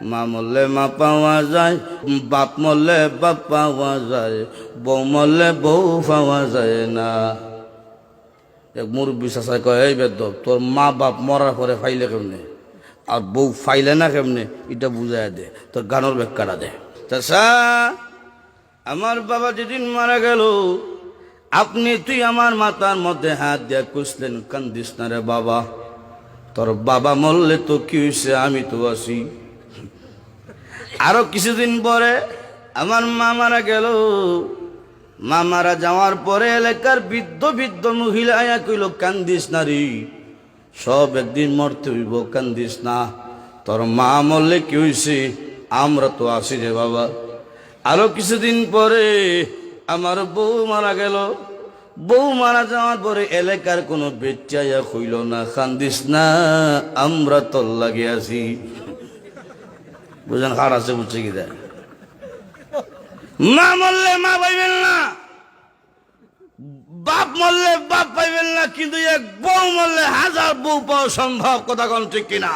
মা মরলে মা পাওয়া যায়, বাপ মরলে বাপ পাওয়া যায়, বউ মরলে বউ পাওয়া যায় না। এক মুরব্বী চাচা কয়, এই বেদব, তোর মা বাপ মরার পরে ফাইলে কেমনে আর বউ ফাইলে না কেমনে, এটা বুঝাই দে, তোর গানের ব্যাখ্যাটা দে। চাচা, আমার বাবা যেদিন মারা গেল, তুই আমার মাথার মধ্যে হাত দিয়া কুসলেন, কান্দিস না রে বাবা, তোর বাবা মরলে তো কি হয়েছে, আমি তো আছি। আরো কিছুদিন পরে আমার মা মারা গেল। মা মারা যাওয়ার পরে এলাকার বৃদ্ধ বৃদ্ধ মহিলা আয়া কইল, কান্দিস না রে, সব একদিন মরতে হইব, কান্দিস না, তোর মা মরলে কি হয়েছে, আমরা তো আছি রে বাবা। আরো কিছুদিন পরে আমার বউ মারা গেল। বউ মারা যাওয়ার পরে এলাকার কোনো বেচাইয়া কইল না, কান্দিস না, আমরা তোর লাগে আছি। বুঝেন হার আছে, বুঝছে কি দেয়। মা মরলে মা পাইবেন না, বাপ মরলে বাপ পাইবেন না, কিন্তু এক বউ মরলে হাজার বউ পাওয়া সম্ভব। কথা কোন ঠিক কিনা?